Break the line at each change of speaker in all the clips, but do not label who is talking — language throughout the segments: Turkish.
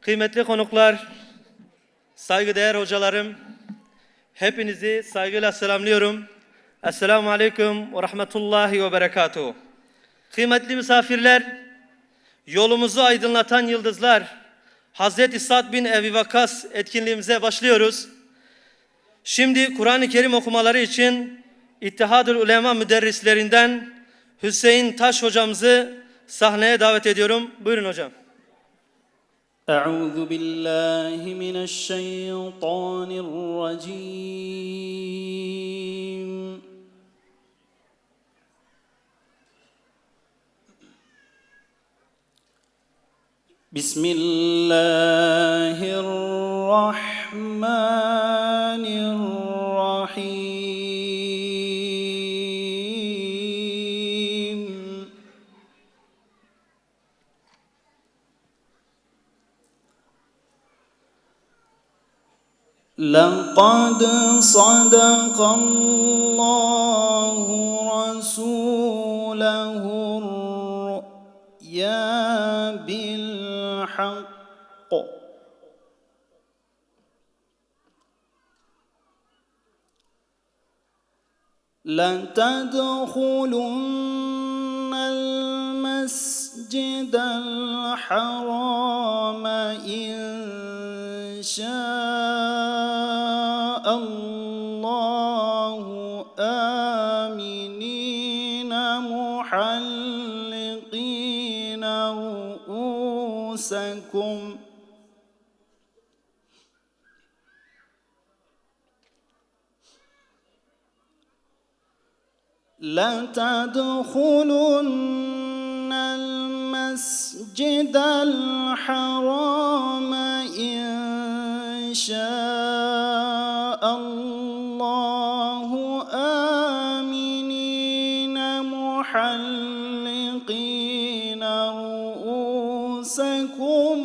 Kıymetli konuklar, saygıdeğer hocalarım, hepinizi saygıyla selamlıyorum. Esselamu Aleyküm ve Rahmetullahi ve Berekatuhu. Kıymetli misafirler, yolumuzu aydınlatan yıldızlar, Hazreti Sa'd bin Ebi Vakkas etkinliğimize başlıyoruz. Şimdi Kur'an-ı Kerim okumaları için İttihad-ül Ulema müderrislerinden Hüseyin Taş hocamızı sahneye davet ediyorum. Buyurun hocam.
أعوذ بالله من الشيطان الرجيم بسم الله الرحمن الرحيم لقد صدق الله رسوله الرؤيا بالحق لتدخلن المسجد الحرام إن شاء الله آمنين محلقين رؤوسكم لتدخلن المسجد الحرام إن شاء الله آمنين محلقين رؤوسكم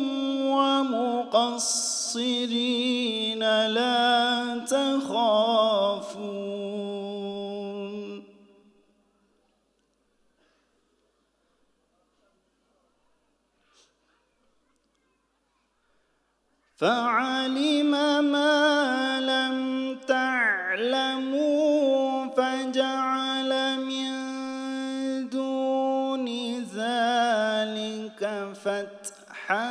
ومقصرين لا تخافون فعلم ما لم تعلموا فجعل من دون ذلك فتحا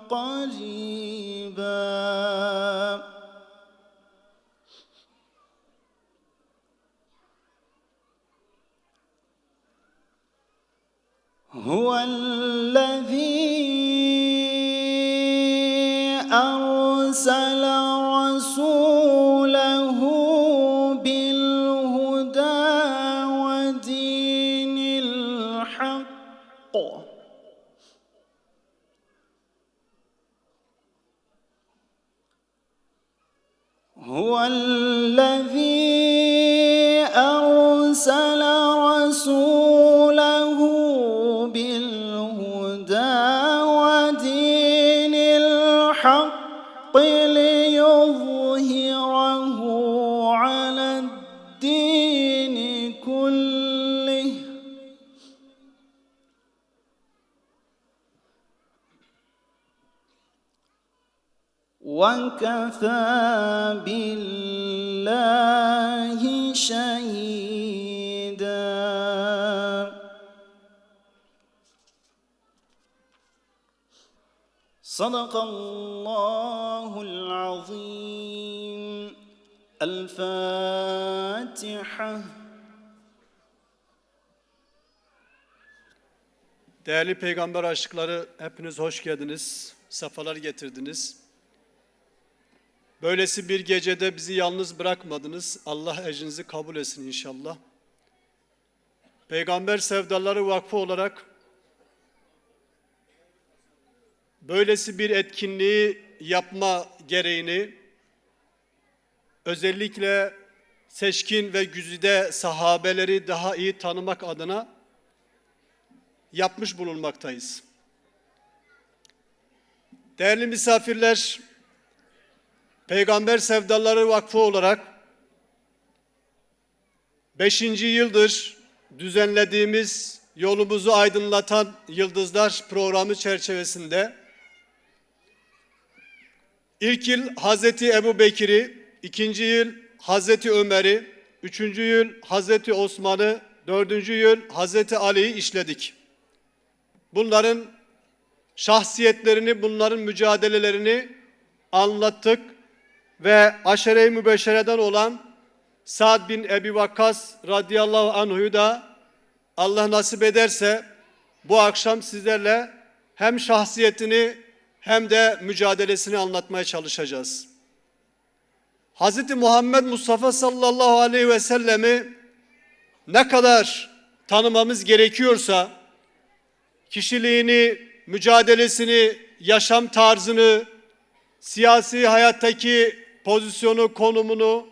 قريبا هو الذي أرسل رسوله بالهدى ودين الحق هو الذي أرسل رسوله بالهدى ودين الحق ليظهره على الدين كله وكفى بالله شهيدا صدق الله العظيم الفاتحة.
Değerli peygamber aşıkları, hepiniz hoş geldiniz, sefalar getirdiniz. Böylesi bir gecede bizi yalnız bırakmadınız. Allah ecrinizi kabul etsin inşallah. Peygamber Sevdaları Vakfı olarak böylesi bir etkinliği yapma gereğini özellikle seçkin ve güzide sahabeleri daha iyi tanımak adına yapmış bulunmaktayız. Değerli misafirler, Peygamber Sevdaları Vakfı olarak 5. yıldır düzenlediğimiz Yolumuzu Aydınlatan Yıldızlar programı çerçevesinde İlk yıl Hazreti Ebu Bekir'i, ikinci yıl Hazreti Ömer'i, üçüncü yıl Hazreti Osman'ı, dördüncü yıl Hazreti Ali'yi işledik. Bunların şahsiyetlerini, bunların mücadelelerini anlattık ve aşere-i mübeşşereden olan Sa'd bin Ebi Vakkas radıyallahu anhu'yu da Allah nasip ederse bu akşam sizlerle hem şahsiyetini hem de mücadelesini anlatmaya çalışacağız. Hz. Muhammed Mustafa sallallahu aleyhi ve sellemi ne kadar tanımamız gerekiyorsa, kişiliğini, mücadelesini, yaşam tarzını, siyasi hayattaki pozisyonu, konumunu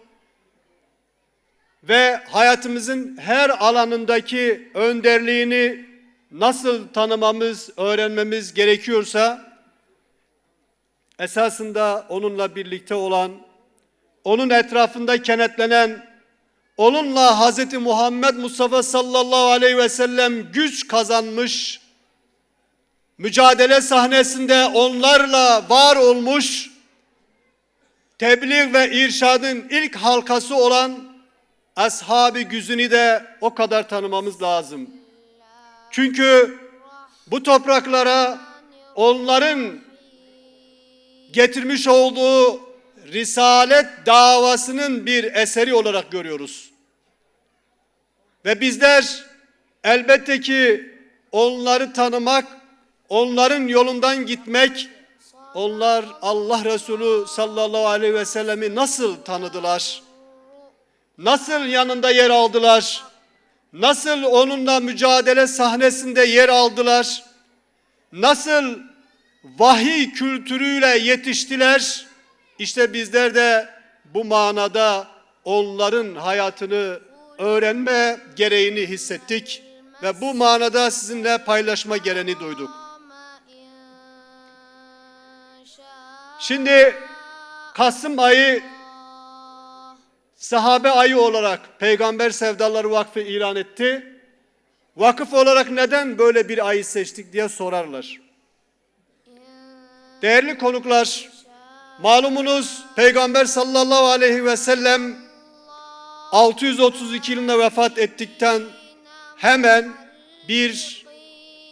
ve hayatımızın her alanındaki önderliğini nasıl tanımamız, öğrenmemiz gerekiyorsa, esasında onunla birlikte olan, onun etrafında kenetlenen, onunla Hz. Muhammed Mustafa sallallahu aleyhi ve sellem güç kazanmış, mücadele sahnesinde onlarla var olmuş, tebliğ ve irşadın ilk halkası olan Ashab-ı Güzün'ü de o kadar tanımamız lazım. Çünkü bu topraklara onların getirmiş olduğu Risalet davasının bir eseri olarak görüyoruz. Ve bizler elbette ki onları tanımak, onların yolundan gitmek, onlar Allah Resulü sallallahu aleyhi ve sellemi nasıl tanıdılar? Nasıl yanında yer aldılar? Nasıl onunla mücadele sahnesinde yer aldılar? Nasıl vahiy kültürüyle yetiştiler? İşte bizler de bu manada onların hayatını öğrenme gereğini hissettik ve bu manada sizinle paylaşma gereğini duyduk. Şimdi Kasım ayı sahabe ayı olarak Peygamber Sevdaları Vakfı ilan etti. Vakıf olarak neden böyle bir ayı seçtik diye sorarlar. Değerli konuklar, malumunuz Peygamber sallallahu aleyhi ve sellem 632 yılında vefat ettikten hemen bir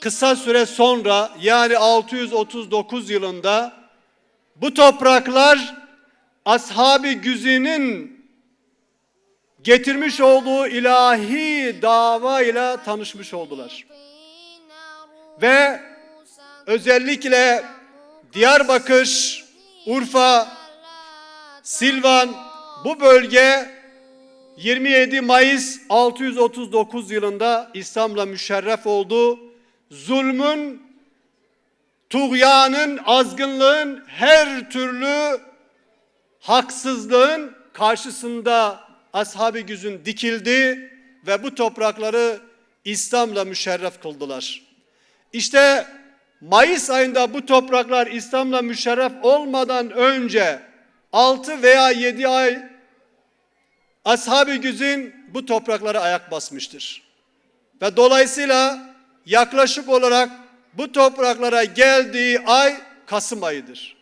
kısa süre sonra, yani 639 yılında bu topraklar Ashab-ı Güzin'in getirmiş olduğu ilahi dava ile tanışmış oldular. Ve özellikle Diyarbakır, Urfa, Silvan, bu bölge 27 Mayıs 639 yılında İslam'la müşerref oldu. Zulmün, tuğyanın, azgınlığın, her türlü haksızlığın karşısında Ashab-ı Güzün dikildi ve bu toprakları İslam'la müşerref kıldılar. İşte Mayıs ayında bu topraklar İslam'la müşerref olmadan önce 6 veya 7 ay Ashab-ı Güzün bu topraklara ayak basmıştır. Ve dolayısıyla yaklaşık olarak bu topraklara geldiği ay Kasım ayıdır.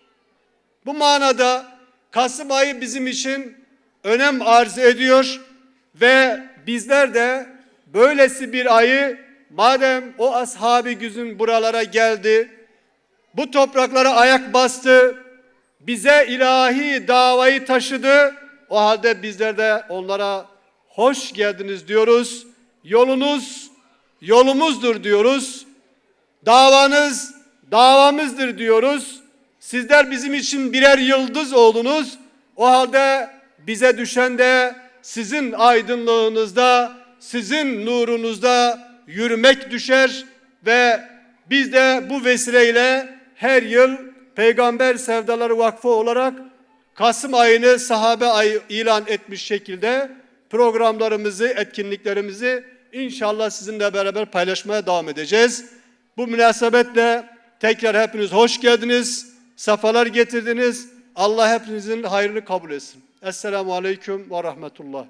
Bu manada Kasım ayı bizim için önem arz ediyor ve bizler de böylesi bir ayı, madem o Ashab-ı Güzün buralara geldi, bu topraklara ayak bastı, bize ilahi davayı taşıdı, o halde bizler de onlara hoş geldiniz diyoruz. Yolunuz yolumuzdur diyoruz. Davanız davamızdır diyoruz. Sizler bizim için birer yıldız oldunuz. O halde bize düşen de sizin aydınlığınızda, sizin nurunuzda yürümek düşer ve biz de bu vesileyle her yıl Peygamber Sevdaları Vakfı olarak Kasım ayını sahabe ayı ilan etmiş şekilde programlarımızı, etkinliklerimizi inşallah sizinle beraber paylaşmaya devam edeceğiz. Bu münasebetle tekrar hepiniz hoş geldiniz, sefalar getirdiniz. Allah hepinizin hayrını kabul etsin. Esselamu Aleyküm ve Rahmetullah.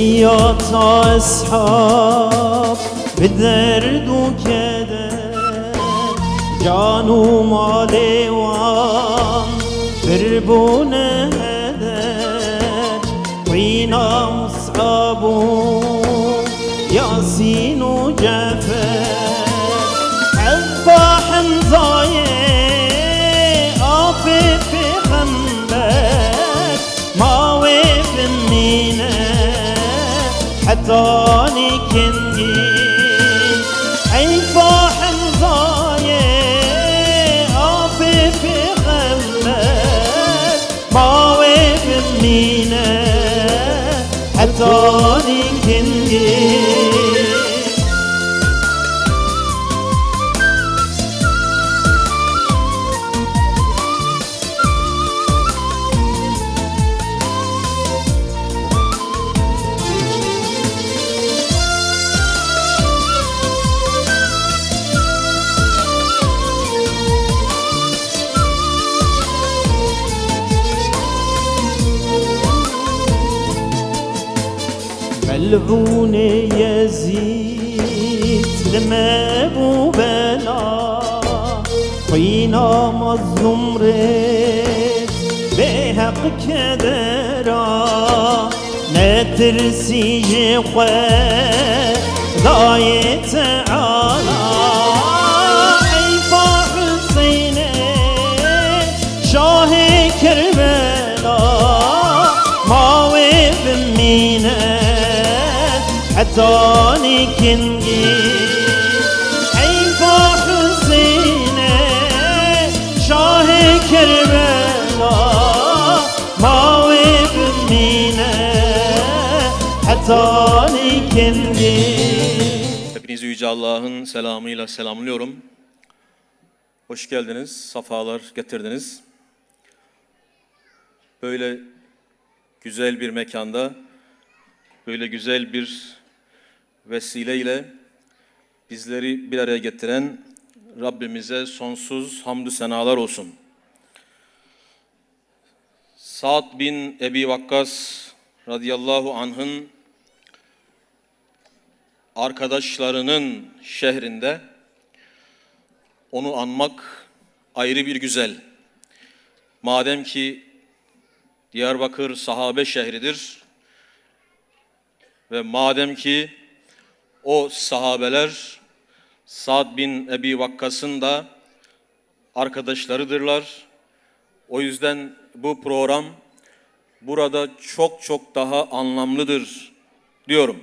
ويات أصحاب بالدرد وكدر جانوا مالي وان دربون هدر وينا مصعبو ياسين وجعفر عبا حمزاية آفي في خنبر ما ويف منينا حتى نكنجي عبا حمزاية آفي في خنبر ما ويف منينا حتى نكنجي ملعون يزيد لما ابو بلا قينا مظلوم ريت بحق كدرا نترسي جخوة ضايت على عيفا حسين شاه كربلا ما ويف مينا حتى نكنجي عيفا حسين شاه كربلا ما ويبنينا حتى نكنجي.
Hepinizi Yüce Allah'ın selamıyla selamlıyorum. Hoş geldiniz, safalar getirdiniz. Böyle güzel bir mekanda, böyle güzel bir vesileyle bizleri bir araya getiren Rabbimize sonsuz hamdü senalar olsun. Sa'd bin Ebi Vakkas radıyallahu anh'ın arkadaşlarının şehrinde onu anmak ayrı bir güzel. Madem ki Diyarbakır sahabe şehridir ve madem ki o sahabeler Sa'd bin Ebi Vakkas'ın da arkadaşlarıdırlar. O yüzden bu program burada çok çok daha anlamlıdır diyorum.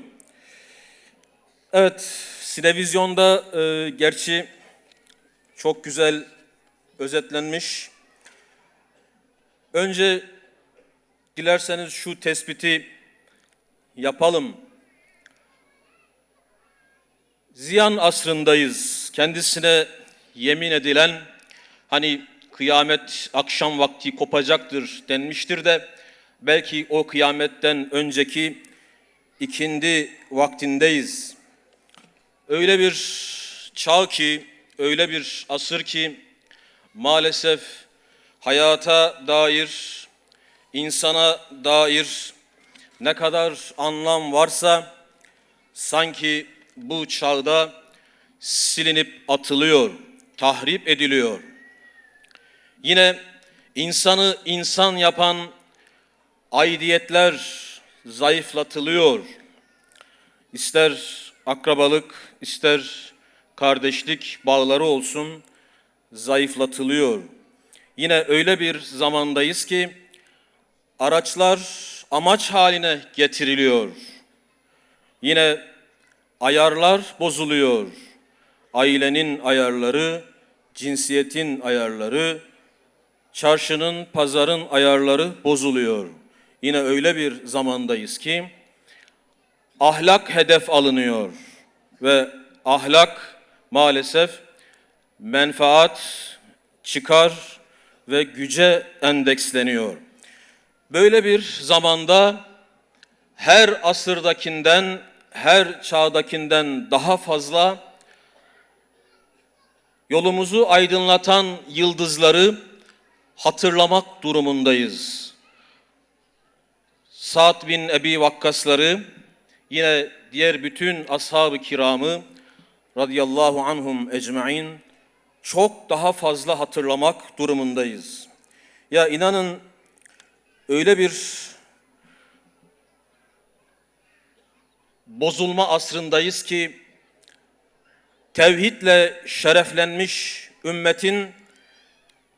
Evet, Sinevizyon'da gerçi çok güzel özetlenmiş. Önce dilerseniz şu tespiti yapalım. Ziyan asrındayız. Kendisine yemin edilen, hani kıyamet akşam vakti kopacaktır denmiştir de belki o kıyametten önceki ikindi vaktindeyiz. Öyle bir çağ ki, öyle bir asır ki maalesef hayata dair, insana dair ne kadar anlam varsa sanki bu çağda silinip atılıyor, tahrip ediliyor. Yine insanı insan yapan aidiyetler zayıflatılıyor. İster akrabalık, ister kardeşlik bağları olsun, zayıflatılıyor. Yine öyle bir zamandayız ki araçlar amaç haline getiriliyor. Yine ayarlar bozuluyor. Ailenin ayarları, cinsiyetin ayarları, çarşının, pazarın ayarları bozuluyor. Yine öyle bir zamandayız ki ahlak hedef alınıyor ve ahlak maalesef menfaat, çıkar ve güce endeksleniyor. Böyle bir zamanda her asırdakinden, her çağdakinden daha fazla yolumuzu aydınlatan yıldızları hatırlamak durumundayız. Sa'd bin Ebi Vakkasları yine diğer bütün ashab-ı kiramı radıyallahu anhum ecmaîn çok daha fazla hatırlamak durumundayız. Ya inanın öyle bir bozulma asrındayız ki tevhidle şereflenmiş ümmetin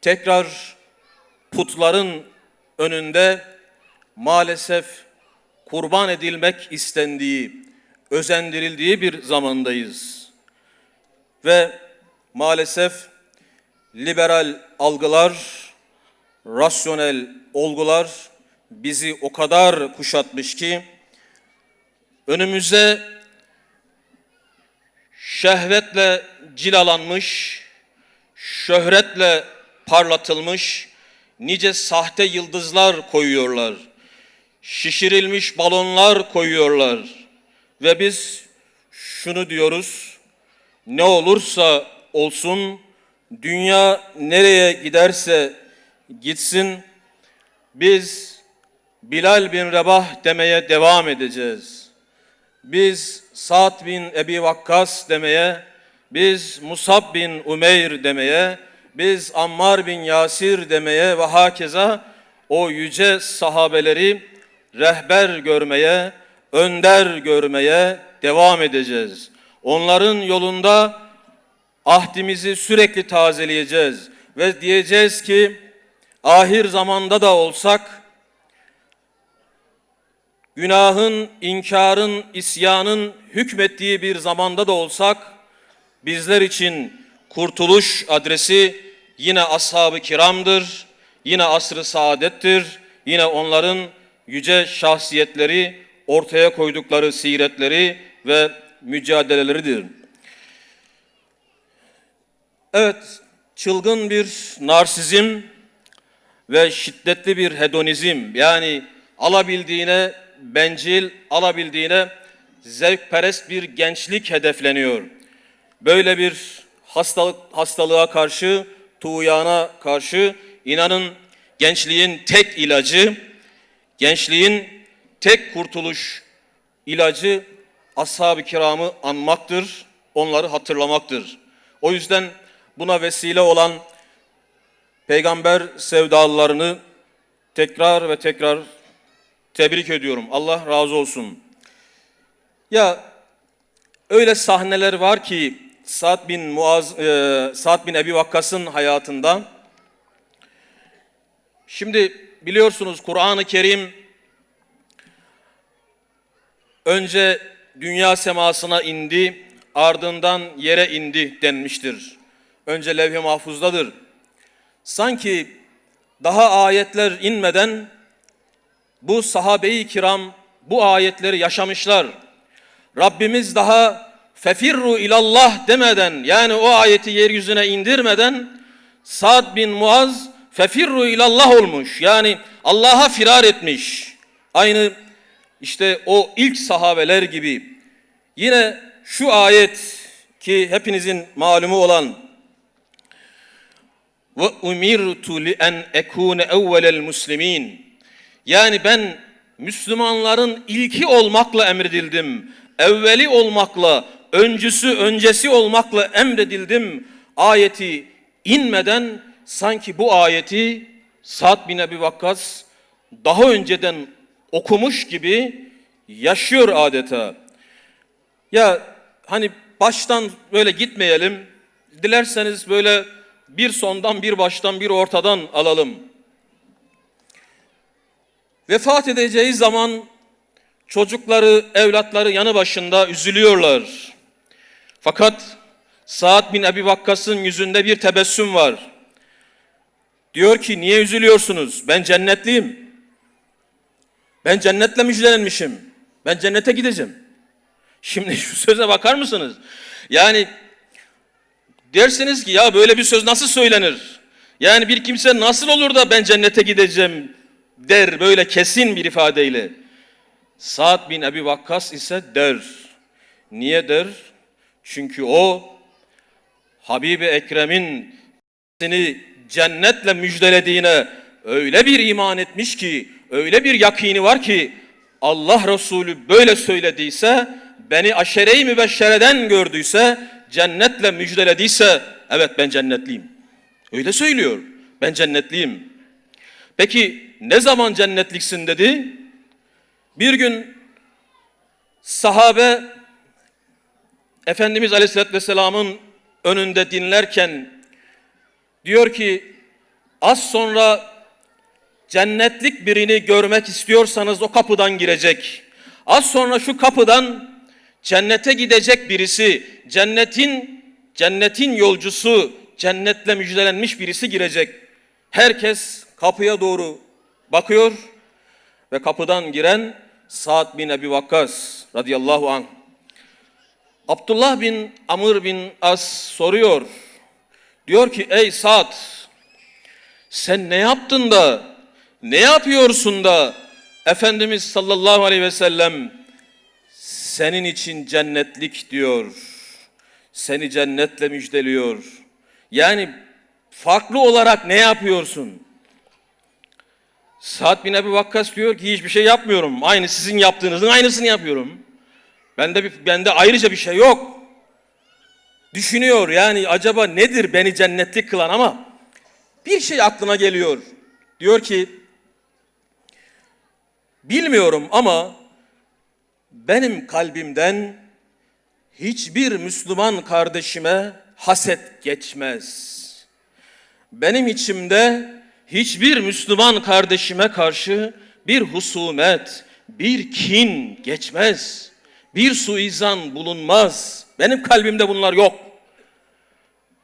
tekrar putların önünde maalesef kurban edilmek istendiği, özendirildiği bir zamandayız. Ve maalesef liberal algılar, rasyonel olgular bizi o kadar kuşatmış ki önümüze şehvetle cilalanmış, şöhretle parlatılmış nice sahte yıldızlar koyuyorlar. Şişirilmiş balonlar koyuyorlar. Ve biz şunu diyoruz, ne olursa olsun, dünya nereye giderse gitsin, biz Bilal bin Rebah demeye devam edeceğiz. Biz Sa'd bin Ebi Vakkas demeye, biz Musab bin Umeyr demeye, biz Ammar bin Yasir demeye ve hakeza o yüce sahabeleri rehber görmeye, önder görmeye devam edeceğiz. Onların yolunda ahdimizi sürekli tazeleyeceğiz ve diyeceğiz ki ahir zamanda da olsak günahın, inkarın, isyanın hükmettiği bir zamanda da olsak bizler için kurtuluş adresi yine ashab-ı kiramdır, yine asr-ı saadettir, yine onların yüce şahsiyetleri, ortaya koydukları siretleri ve mücadeleleridir. Evet, çılgın bir narsizm ve şiddetli bir hedonizm, yani alabildiğine bencil, alabildiğine zevkperest bir gençlik hedefleniyor. Böyle bir hastalığa karşı, tuğyana karşı inanın gençliğin tek ilacı, gençliğin tek kurtuluş ilacı ashab-ı kiramı anmaktır, onları hatırlamaktır. O yüzden buna vesile olan peygamber sevdalılarını tekrar ve tekrar tebrik ediyorum. Allah razı olsun. Ya öyle sahneler var ki Sa'd bin Ebi Vakkas'ın hayatında. Şimdi biliyorsunuz Kur'an-ı Kerim önce dünya semasına indi, ardından yere indi denmiştir. Önce levh-i mahfuzdadır. Sanki daha ayetler inmeden bu sahabe-i kiram bu ayetleri yaşamışlar. Rabbimiz daha fefirru ilallah demeden, yani o ayeti yeryüzüne indirmeden Sa'd bin Muaz fefirru ilallah olmuş. Yani Allah'a firar etmiş. Aynı işte o ilk sahabeler gibi. Yine şu ayet ki hepinizin malumu olan ve umirtu li en ekune evvelel muslimin, yani ben Müslümanların ilki olmakla emredildim. Evveli olmakla, öncesi olmakla emredildim. Ayeti inmeden sanki bu ayeti Sa'd bin Ebi Vakkas daha önceden okumuş gibi yaşıyor adeta. Ya hani baştan böyle gitmeyelim. Dilerseniz böyle bir sondan, bir baştan, bir ortadan alalım. Vefat edeceği zaman çocukları, evlatları yanı başında üzülüyorlar. Fakat Sa'd bin Ebi Vakkas'ın yüzünde bir tebessüm var. Diyor ki niye üzülüyorsunuz? Ben cennetliyim. Ben cennetle müjdelenmişim. Ben cennete gideceğim. Şimdi şu söze bakar mısınız? Yani dersiniz ki ya böyle bir söz nasıl söylenir? Yani bir kimse nasıl olur da ben cennete gideceğim der böyle kesin bir ifadeyle. Sa'd bin Ebi Vakkas ise der. Niye der? Çünkü o Habib-i Ekrem'in seni cennetle müjdelediğine öyle bir iman etmiş ki, öyle bir yakini var ki Allah Resulü böyle söylediyse, beni aşere-i mübeşşereden gördüyse, cennetle müjdelediyse, evet ben cennetliyim. Öyle söylüyor, ben cennetliyim. Peki ne zaman cennetliksin dedi? Bir gün sahabe Efendimiz Aleyhisselatü Vesselam'ın önünde dinlerken diyor ki, az sonra cennetlik birini görmek istiyorsanız o kapıdan girecek. Az sonra şu kapıdan cennete gidecek birisi, cennetin yolcusu, cennetle müjdelenmiş birisi girecek. Herkes kapıya doğru bakıyor ve kapıdan giren Sa'd bin Ebi Vakkas radıyallahu anh. Abdullah bin Amr bin As soruyor. Diyor ki, ey Sa'd, sen ne yaptın da, ne yapıyorsun da Efendimiz sallallahu aleyhi ve sellem senin için cennetlik diyor. Seni cennetle müjdeliyor. Yani farklı olarak ne yapıyorsun? Sa'd bin Ebi Vakkas diyor ki, hiçbir şey yapmıyorum. Aynı sizin yaptığınızın aynısını yapıyorum. Bende ayrıca bir şey yok. Düşünüyor yani, acaba nedir beni cennetlik kılan, ama bir şey aklına geliyor. Diyor ki, bilmiyorum ama benim kalbimden hiçbir Müslüman kardeşime haset geçmez. Benim içimde hiçbir Müslüman kardeşime karşı bir husumet, bir kin geçmez. Bir suizan bulunmaz. Benim kalbimde bunlar yok.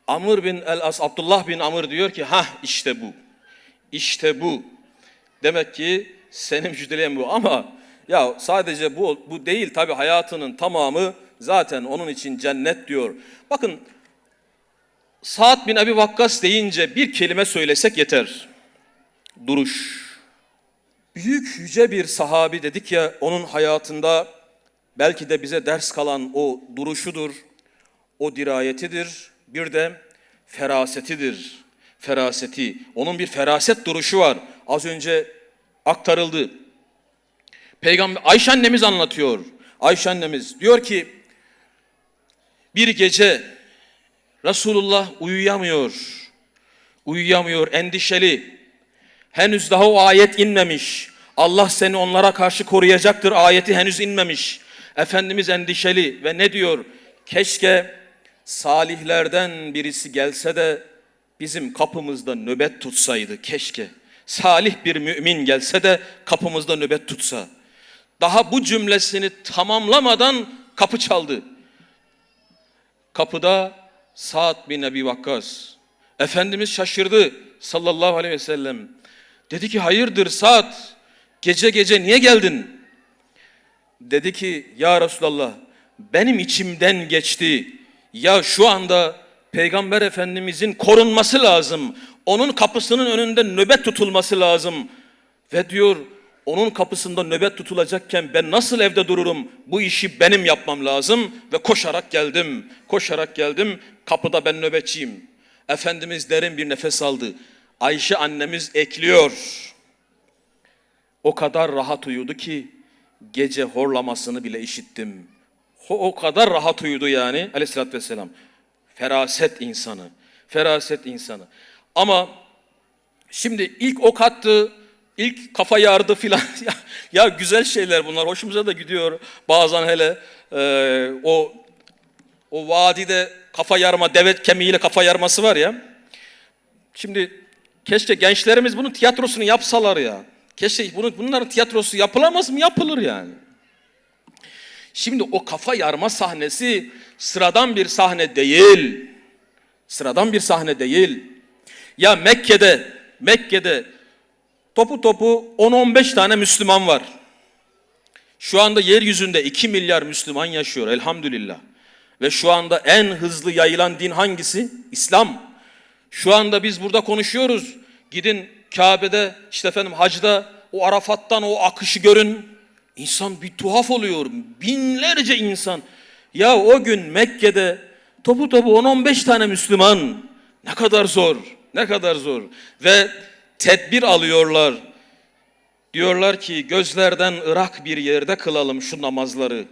Amr bin el-As, Abdullah bin Amr diyor ki, işte bu. İşte bu. Demek ki senin müjdeleyen bu, ama ya sadece bu değil tabii, hayatının tamamı zaten onun için cennet diyor. Bakın, Sa'd bin Ebi Vakkas deyince bir kelime söylesek yeter. Duruş. Büyük yüce bir sahabi dedik ya, onun hayatında belki de bize ders kalan o duruşudur, o dirayetidir, bir de ferasetidir. Feraseti, onun bir feraset duruşu var. Az önce aktarıldı. Peygamber Ayşe annemiz anlatıyor. Ayşe annemiz diyor ki, bir gece Resulullah uyuyamıyor, endişeli. Henüz daha o ayet inmemiş. Allah seni onlara karşı koruyacaktır ayeti henüz inmemiş. Efendimiz endişeli ve ne diyor? Keşke salihlerden birisi gelse de bizim kapımızda nöbet tutsaydı, keşke. Salih bir mümin gelse de kapımızda nöbet tutsa. Daha bu cümlesini tamamlamadan kapı çaldı. Kapıda Sa'd bin Ebi Vakkas. Efendimiz şaşırdı sallallahu aleyhi ve sellem. Dedi ki, hayırdır Sa'd, gece gece niye geldin? Dedi ki, ya Resulallah, benim içimden geçti. Ya şu anda Peygamber Efendimizin korunması lazım. Onun kapısının önünde nöbet tutulması lazım. Ve diyor, onun kapısında nöbet tutulacakken ben nasıl evde dururum? Bu işi benim yapmam lazım. Ve koşarak geldim. Kapıda ben nöbetçiyim. Efendimiz derin bir nefes aldı. Ayşe annemiz ekliyor. O kadar rahat uyudu ki gece horlamasını bile işittim. O kadar rahat uyudu yani aleyhissalatü vesselam. Feraset insanı. Ama şimdi ilk ok attı, ilk kafa yardı filan. ya güzel şeyler bunlar, hoşumuza da gidiyor. Bazen hele o vadide kafa yarma, deve kemiğiyle kafa yarması var ya. Şimdi keşke gençlerimiz bunun tiyatrosunu yapsalar ya. Keşke bunların tiyatrosu yapılamaz mı? Yapılır yani. Şimdi o kafa yarma sahnesi sıradan bir sahne değil. Ya Mekke'de topu 10-15 tane Müslüman var. Şu anda yeryüzünde 2 milyar Müslüman yaşıyor elhamdülillah. Ve şu anda en hızlı yayılan din hangisi? İslam. Şu anda biz burada konuşuyoruz. Gidin Kabe'de, hacda o Arafat'tan o akışı görün. İnsan bir tuhaf oluyor. Binlerce insan. Ya o gün Mekke'de topu 10-15 tane Müslüman. Ne kadar zor. Ve tedbir alıyorlar. Diyorlar ki gözlerden ırak bir yerde kılalım şu namazları.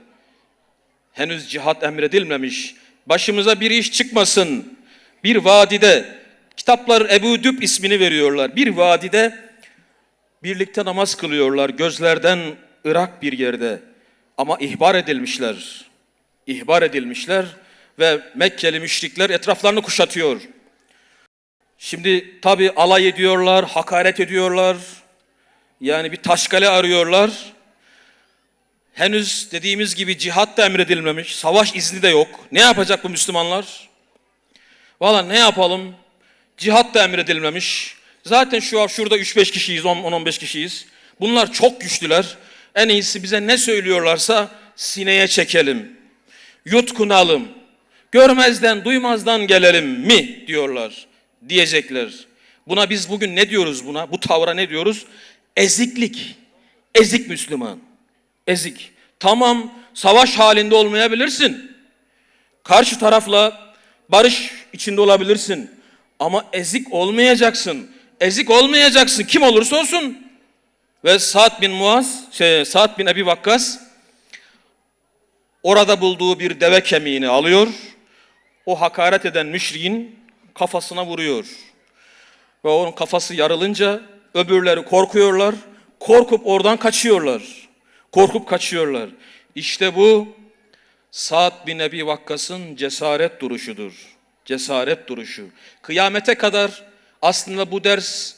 Henüz cihat emredilmemiş. Başımıza bir iş çıkmasın. Bir vadide, kitaplar Ebu Düb ismini veriyorlar. Bir vadide birlikte namaz kılıyorlar. Gözlerden ırak bir yerde. Ama ihbar edilmişler. İhbar edilmişler ve Mekkeli müşrikler etraflarını kuşatıyor. Şimdi tabi alay ediyorlar, hakaret ediyorlar. Yani bir taşkale arıyorlar. Henüz dediğimiz gibi cihat da emredilmemiş, savaş izni de yok. Ne yapacak bu Müslümanlar? Valla ne yapalım? Cihat da emredilmemiş. Zaten şurada 3-5 kişiyiz, 10-15 kişiyiz. Bunlar çok güçlüler. En iyisi bize ne söylüyorlarsa sineye çekelim. Yutkunalım. Görmezden, duymazdan gelelim mi diyorlar, diyecekler. Buna biz bugün ne diyoruz buna? Bu tavra ne diyoruz? Eziklik. Ezik Müslüman. Ezik. Tamam, savaş halinde olmayabilirsin. Karşı tarafla barış içinde olabilirsin. Ama ezik olmayacaksın. Ezik olmayacaksın kim olursa olsun. Ve Sa'd bin Ebi Vakkas orada bulduğu bir deve kemiğini alıyor. O hakaret eden müşriğin kafasına vuruyor. Ve onun kafası yarılınca öbürleri korkuyorlar. Korkup oradan kaçıyorlar. Korkup kaçıyorlar. İşte bu Sa'd bin Ebi Vakkas'ın cesaret duruşudur. Cesaret duruşu. Kıyamete kadar aslında bu ders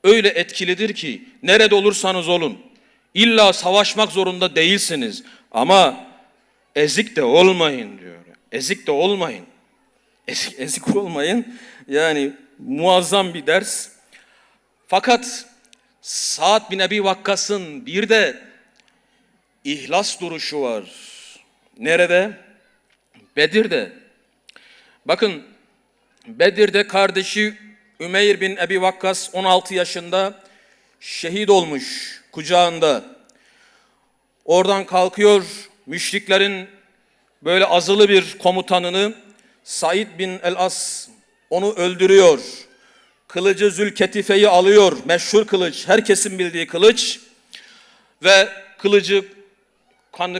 öyle etkilidir ki nerede olursanız olun. İlla savaşmak zorunda değilsiniz. Ama ezik de olmayın diyor. Ezik de olmayın. Ezik olmayın. Yani muazzam bir ders. Fakat Sa'd bin Ebi Vakkas'ın bir de ihlas duruşu var. Nerede? Bedir'de. Bakın Bedir'de kardeşi Ümeyr bin Ebi Vakkas 16 yaşında şehit olmuş kucağında. Oradan kalkıyor müşriklerin böyle azılı bir komutanını Said bin el-As onu öldürüyor. Kılıcı Zülketife'yi alıyor. Meşhur kılıç, herkesin bildiği kılıç. Ve kılıcı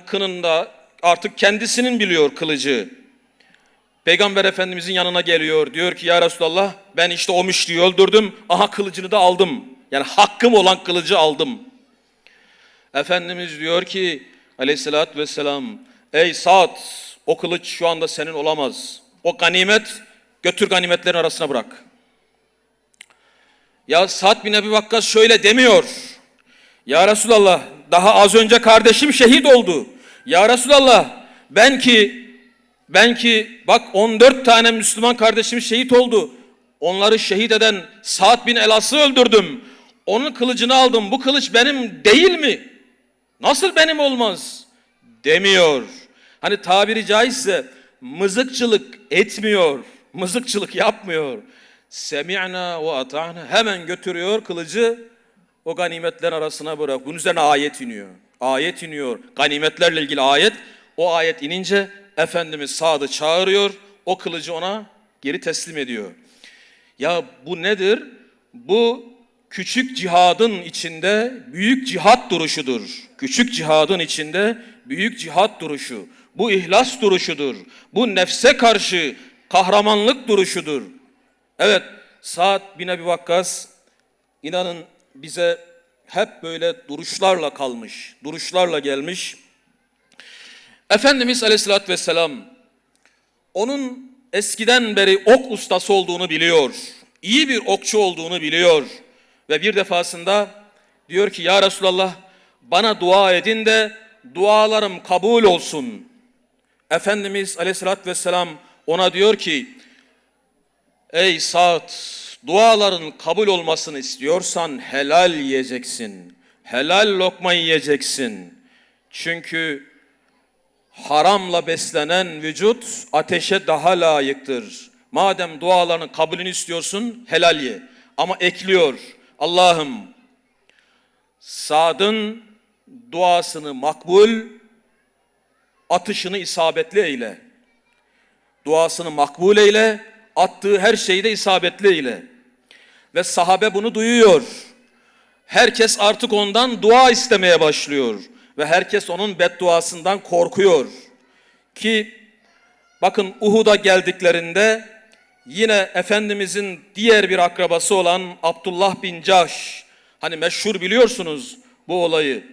kınında artık kendisinin biliyor kılıcı. Peygamber Efendimizin yanına geliyor. Diyor ki ya Resulallah ben işte o müşriği öldürdüm. Aha kılıcını da aldım. Yani hakkım olan kılıcı aldım. Efendimiz diyor ki aleyhissalatü vesselam ey Sa'd o kılıç şu anda senin olamaz. O ganimet götür ganimetlerin arasına bırak. Ya Sa'd bin Ebi Vakkas şöyle demiyor. Ya Resulallah daha az önce kardeşim şehit oldu. Ya Resulallah ben ki bak 14 tane Müslüman kardeşim şehit oldu. Onları şehit eden Sa'd bin el-As'ı öldürdüm. Onun kılıcını aldım. Bu kılıç benim değil mi? Nasıl benim olmaz? Demiyor. Hani tabiri caizse mızıkçılık etmiyor. Mızıkçılık yapmıyor. Semi'na ve ata'na hemen götürüyor kılıcı o ganimetler arasına bırak. Bunun üzerine ayet iniyor. Ayet iniyor. Ganimetlerle ilgili ayet. O ayet inince Efendimiz Sa'd'ı çağırıyor. O kılıcı ona geri teslim ediyor. Ya bu nedir? Bu küçük cihadın içinde büyük cihat duruşudur. Küçük cihadın içinde büyük cihat duruşu. Bu ihlas duruşudur. Bu nefse karşı kahramanlık duruşudur. Evet, Sa'd bin Ebi Vakkas inanın bize hep böyle duruşlarla kalmış, duruşlarla gelmiş. Efendimiz Aleyhisselatü Vesselam onun eskiden beri ok ustası olduğunu biliyor. İyi bir okçu olduğunu biliyor. Ve bir defasında diyor ki ya Resulallah bana dua edin de dualarım kabul olsun. Efendimiz Aleyhisselatü Vesselam ona diyor ki ey Sa'd duaların kabul olmasını istiyorsan helal yiyeceksin. Helal lokma yiyeceksin. Çünkü haramla beslenen vücut ateşe daha layıktır. Madem dualarının kabulünü istiyorsun helal ye. Ama ekliyor Allah'ım Sa'd'ın duasını makbul, atışını isabetli eyle. Duasını makbul eyle, attığı her şeyi de isabetli eyle. Ve sahabe bunu duyuyor. Herkes artık ondan dua istemeye başlıyor ve herkes onun bedduasından korkuyor. Ki bakın Uhud'a geldiklerinde yine Efendimizin diğer bir akrabası olan Abdullah bin Cahş, hani meşhur biliyorsunuz bu olayı.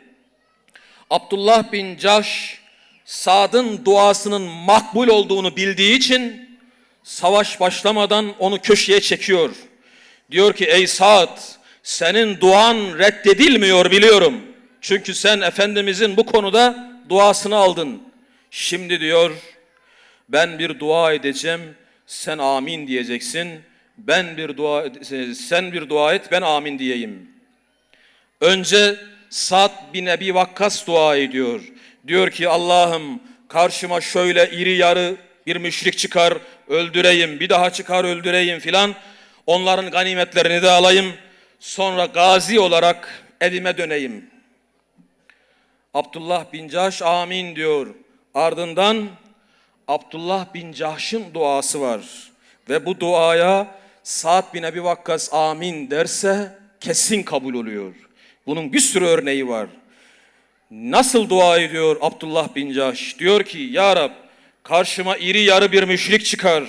Abdullah bin Cahş, Sad'ın duasının makbul olduğunu bildiği için savaş başlamadan onu köşeye çekiyor. Diyor ki ey Sad, senin duan reddedilmiyor biliyorum. Çünkü sen Efendimizin bu konuda duasını aldın. Şimdi diyor ben bir dua edeceğim, sen amin diyeceksin. Sen bir dua et, ben amin diyeyim. Önce Sa'd bin Ebi Vakkas dua ediyor. Diyor ki Allah'ım karşıma şöyle iri yarı bir müşrik çıkar, öldüreyim, bir daha çıkar öldüreyim filan. Onların ganimetlerini de alayım. Sonra gazi olarak evime döneyim. Abdullah bin Cahş amin diyor. Ardından Abdullah bin Cahş'ın duası var. Ve bu duaya Sa'd bin Ebi Vakkas amin derse kesin kabul oluyor. Bunun bir sürü örneği var. Nasıl dua ediyor Abdullah bin Cahş? Diyor ki ya Rab karşıma iri yarı bir müşrik çıkar.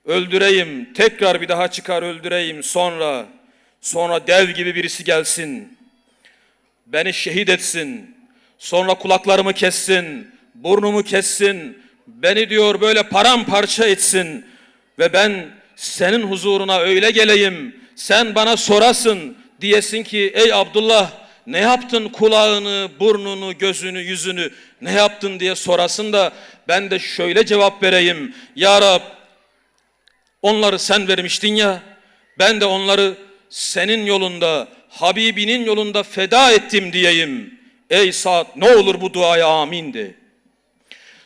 Öldüreyim, tekrar bir daha çıkar öldüreyim, sonra dev gibi birisi gelsin. Beni şehit etsin. Sonra kulaklarımı kessin, burnumu kessin. Beni diyor böyle paramparça etsin. Ve ben senin huzuruna öyle geleyim. Sen bana sorasın. Diyesin ki ey Abdullah ne yaptın kulağını, burnunu, gözünü, yüzünü ne yaptın diye sorasın da ben de şöyle cevap vereyim. Ya Rab onları sen vermiştin ya, ben de onları senin yolunda, Habibinin yolunda feda ettim diyeyim. Ey Sa'd ne olur bu duaya amin de.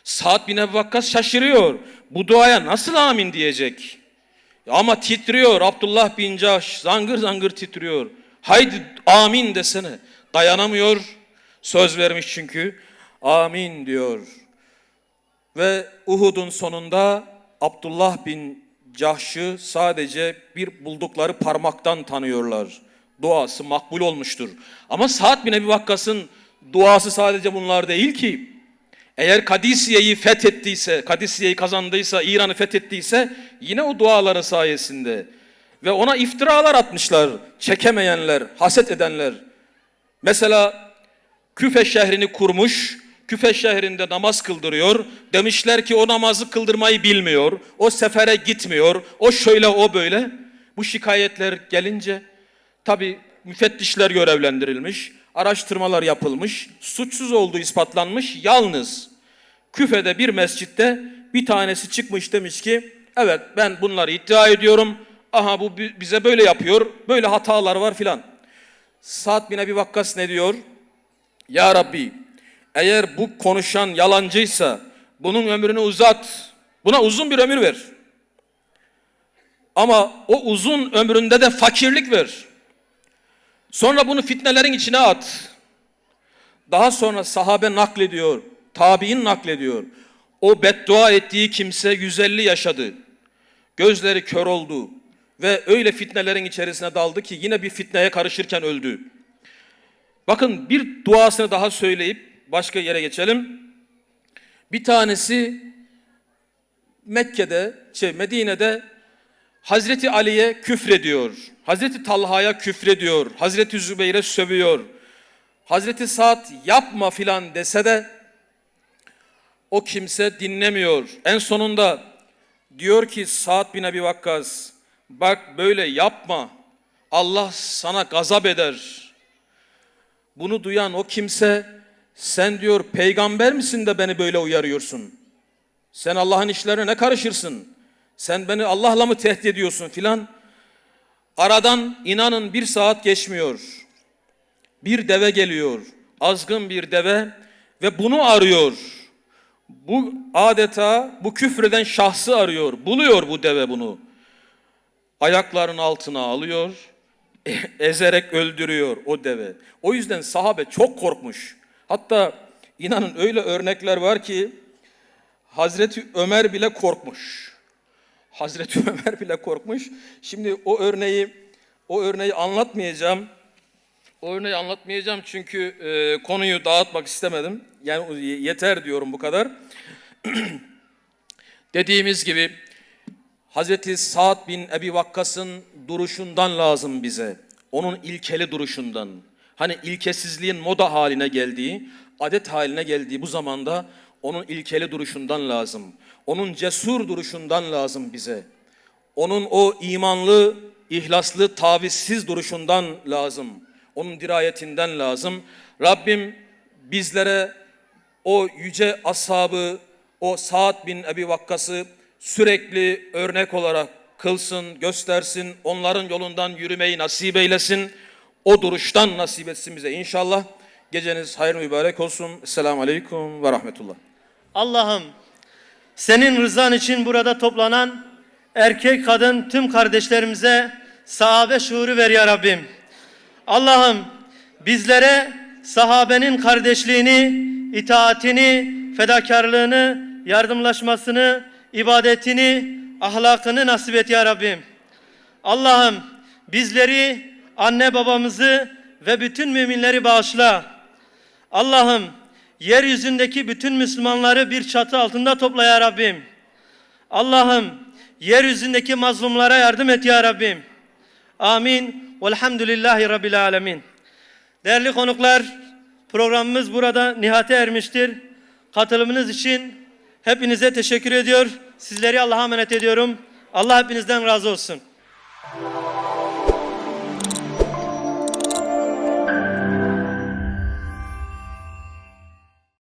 Sa'd bin Ebi Vakkas şaşırıyor. Bu duaya nasıl amin diyecek? Ama titriyor Abdullah bin Cahş, zangır zangır titriyor. Haydi amin desene. Dayanamıyor, söz vermiş çünkü. Amin diyor. Ve Uhud'un sonunda Abdullah bin Cahş'ı sadece bir buldukları parmaktan tanıyorlar. Duası makbul olmuştur. Ama Sa'd bin Ebi Vakkas'ın duası sadece bunlar değil ki. Eğer Kadisiye'yi fethettiyse, Kadisiye'yi kazandıysa, İran'ı fethettiyse yine o duaları sayesinde. Ve ona iftiralar atmışlar, çekemeyenler, haset edenler. Mesela Küfe şehrini kurmuş, Küfe şehrinde namaz kıldırıyor. Demişler ki o namazı kıldırmayı bilmiyor, o sefere gitmiyor, o şöyle o böyle. Bu şikayetler gelince tabi müfettişler görevlendirilmiş, araştırmalar yapılmış, suçsuz olduğu ispatlanmış. Yalnız Küfe'de bir mescitte bir tanesi çıkmış demiş ki evet ben bunları iddia ediyorum. Aha bu bize böyle yapıyor, böyle hatalar var filan. Sa'd bin Ebi Vakkas ne diyor? Ya Rabbi eğer bu konuşan yalancıysa bunun ömrünü uzat, buna uzun bir ömür ver. Ama o uzun ömründe de fakirlik ver. Sonra bunu fitnelerin içine at. Daha sonra sahabe naklediyor, tabi'in naklediyor. O beddua ettiği kimse 150 yaşadı. Gözleri kör oldu. Ve öyle fitnelerin içerisine daldı ki yine bir fitneye karışırken öldü. Bakın bir duasını daha söyleyip başka yere geçelim. Bir tanesi Medine'de Hazreti Ali'ye küfrediyor. Hazreti Talha'ya küfrediyor. Hazreti Zübeyir'e sövüyor. Hazreti Sa'd yapma filan dese de o kimse dinlemiyor. En sonunda diyor ki Sa'd bin Ebi Vakkas bak böyle yapma. Allah sana gazap eder. Bunu duyan o kimse sen diyor peygamber misin de beni böyle uyarıyorsun? Sen Allah'ın işlerine ne karışırsın? Sen beni Allah'la mı tehdit ediyorsun filan? Aradan inanın 1 saat geçmiyor. Bir deve geliyor. Azgın bir deve ve bunu arıyor. Bu adeta bu küfreden şahsı arıyor. Buluyor bu deve bunu. Ayaklarının altına alıyor. Ezerek öldürüyor o deve. O yüzden sahabe çok korkmuş. Hatta inanın öyle örnekler var ki Hazreti Ömer bile korkmuş. Hazreti Ömer bile korkmuş. Şimdi o örneği anlatmayacağım. O örneği anlatmayacağım çünkü konuyu dağıtmak istemedim. Yani yeter diyorum bu kadar. Dediğimiz gibi Hazreti Sa'd bin Ebi Vakkas'ın duruşundan lazım bize. Onun ilkeli duruşundan. Hani ilkesizliğin moda haline geldiği, adet haline geldiği bu zamanda onun ilkeli duruşundan lazım. Onun cesur duruşundan lazım bize. Onun o imanlı, ihlaslı, tavizsiz duruşundan lazım. Onun dirayetinden lazım. Rabbim bizlere o yüce ashabı, o Sa'd bin Ebi Vakkas'ı sürekli örnek olarak kılsın, göstersin. Onların yolundan yürümeyi nasip eylesin. O duruştan nasip etsin bize inşallah. Geceniz hayırlı mübarek olsun. Esselamu Aleyküm ve Rahmetullah.
Allah'ım senin rızan için burada toplanan erkek kadın tüm kardeşlerimize sahabe şuuru ver ya Rabbim. Allah'ım bizlere sahabenin kardeşliğini, itaatini, fedakarlığını, yardımlaşmasını, ibadetini, ahlakını nasip et ya Rabbim. Allah'ım bizleri, anne babamızı ve bütün müminleri bağışla. Allah'ım yeryüzündeki bütün Müslümanları bir çatı altında topla ya Rabbim. Allah'ım yeryüzündeki mazlumlara yardım et ya Rabbim. Amin. Velhamdülillahi Rabbil alemin. Değerli konuklar, programımız burada nihayete ermiştir. Katılımınız için hepinize teşekkür ediyor. Sizleri Allah'a emanet ediyorum. Allah hepinizden razı olsun.